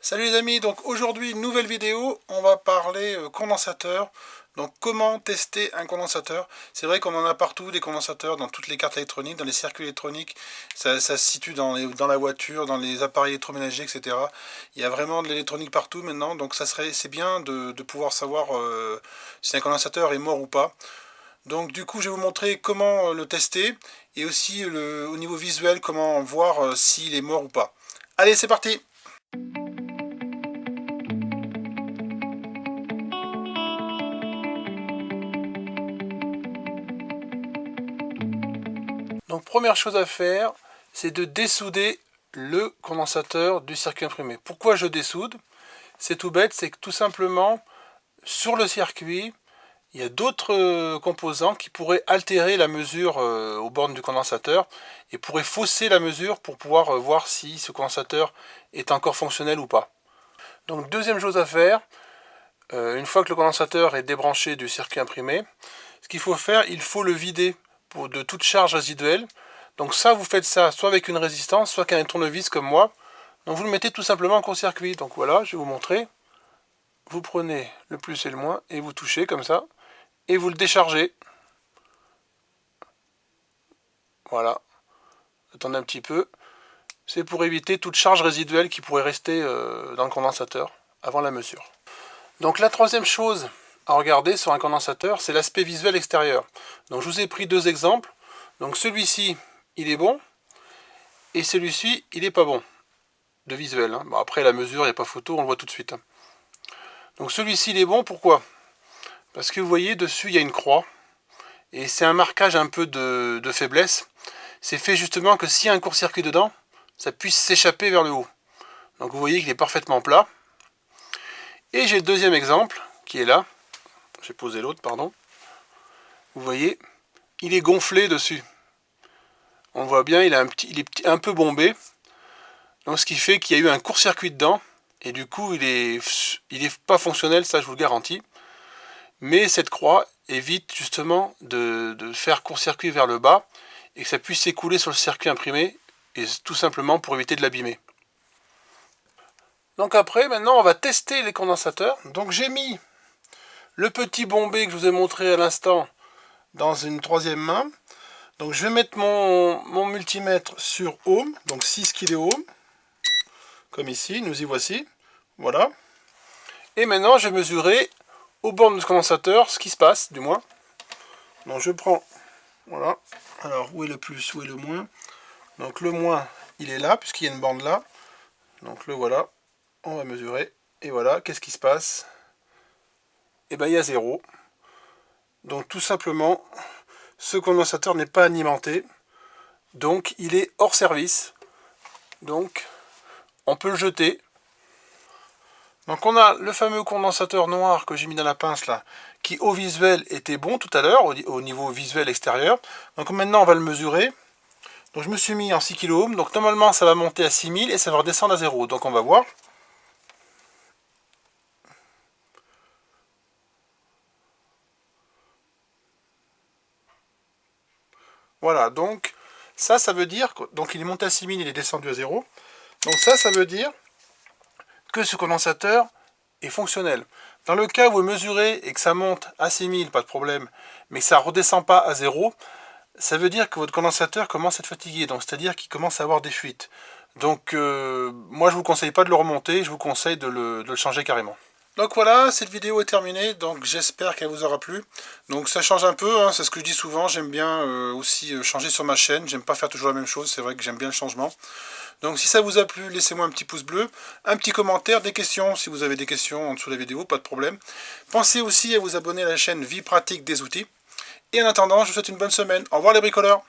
Salut les amis, donc aujourd'hui nouvelle vidéo, on va parler condensateur. Donc comment tester un condensateur. C'est vrai qu'on en a partout des condensateurs dans toutes les cartes électroniques, dans les circuits électroniques, ça se situe dans la voiture, dans les appareils électroménagers, etc. Il y a vraiment de l'électronique partout maintenant, donc c'est bien de pouvoir savoir si un condensateur est mort ou pas. Donc du coup je vais vous montrer comment le tester et aussi au niveau visuel comment voir s'il est mort ou pas. Allez, c'est parti! Donc première chose à faire, c'est de dessouder le condensateur du circuit imprimé. Pourquoi je dessoude? C'est tout bête, c'est que tout simplement, sur le circuit, il y a d'autres composants qui pourraient altérer la mesure aux bornes du condensateur et pourraient fausser la mesure pour pouvoir voir si ce condensateur est encore fonctionnel ou pas. Donc deuxième chose à faire, une fois que le condensateur est débranché du circuit imprimé, ce qu'il faut faire, il faut le vider de toute charge résiduelle. Donc ça, vous faites ça soit avec une résistance, soit avec un tournevis comme moi. Donc vous le mettez tout simplement en court-circuit. Donc voilà, je vais vous montrer. Vous prenez le plus et le moins et vous touchez comme ça. Et vous le déchargez. Voilà. Attendez un petit peu. C'est pour éviter toute charge résiduelle qui pourrait rester dans le condensateur avant la mesure. Donc la troisième chose à regarder sur un condensateur, c'est l'aspect visuel extérieur. Donc je vous ai pris deux exemples. Donc celui-ci, il est bon. Et celui-ci, il n'est pas bon. De visuel. Bon, après la mesure, il n'y a pas photo, on le voit tout de suite. Donc celui-ci, il est bon, pourquoi? Parce que vous voyez, dessus, il y a une croix. Et c'est un marquage un peu de faiblesse. C'est fait justement que s'il y a un court-circuit dedans, ça puisse s'échapper vers le haut. Donc vous voyez qu'il est parfaitement plat. Et j'ai le deuxième exemple, qui est là. J'ai posé l'autre, pardon. Vous voyez, il est gonflé dessus. On voit bien, il est un peu bombé. Donc ce qui fait qu'il y a eu un court-circuit dedans. Et du coup, il est pas fonctionnel, ça je vous le garantis. Mais cette croix évite justement de faire court-circuit vers le bas et que ça puisse s'écouler sur le circuit imprimé, et tout simplement pour éviter de l'abîmer. Donc après, maintenant, on va tester les condensateurs. Donc j'ai mis le petit bombé que je vous ai montré à l'instant dans une troisième main. Donc je vais mettre mon multimètre sur ohm, donc 6 kΩ, comme ici, nous y voici. Voilà. Et maintenant, je vais mesurer aux bornes du condensateur ce qui se passe, du moins. Donc je prends, voilà. Alors, où est le plus, où est le moins? Donc le moins, il est là, puisqu'il y a une borne là. Donc le voilà. On va mesurer. Et voilà, qu'est-ce qui se passe? Eh bien, il y a 0. Donc tout simplement, ce condensateur n'est pas alimenté. Donc il est hors service. Donc on peut le jeter. Donc on a le fameux condensateur noir que j'ai mis dans la pince là, qui au visuel était bon tout à l'heure, au niveau visuel extérieur. Donc maintenant on va le mesurer. Donc je me suis mis en 6 kΩ, donc normalement ça va monter à 6000 et ça va redescendre à 0. Donc on va voir. Voilà, donc ça veut dire, donc il est monté à 6000, il est descendu à 0. Donc ça veut dire que ce condensateur est fonctionnel. Dans le cas où vous mesurez et que ça monte à 6000, pas de problème, mais que ça ne redescend pas à 0, ça veut dire que votre condensateur commence à être fatigué, donc c'est-à-dire qu'il commence à avoir des fuites. Donc moi je ne vous conseille pas de le remonter, je vous conseille de le changer carrément. Donc voilà, cette vidéo est terminée, donc j'espère qu'elle vous aura plu. Donc ça change un peu, hein, c'est ce que je dis souvent, j'aime bien aussi changer sur ma chaîne, j'aime pas faire toujours la même chose, c'est vrai que j'aime bien le changement. Donc si ça vous a plu, laissez-moi un petit pouce bleu, un petit commentaire, des questions, si vous avez des questions en dessous de la vidéo, pas de problème. Pensez aussi à vous abonner à la chaîne Vie pratique des outils. Et en attendant, je vous souhaite une bonne semaine. Au revoir les bricoleurs!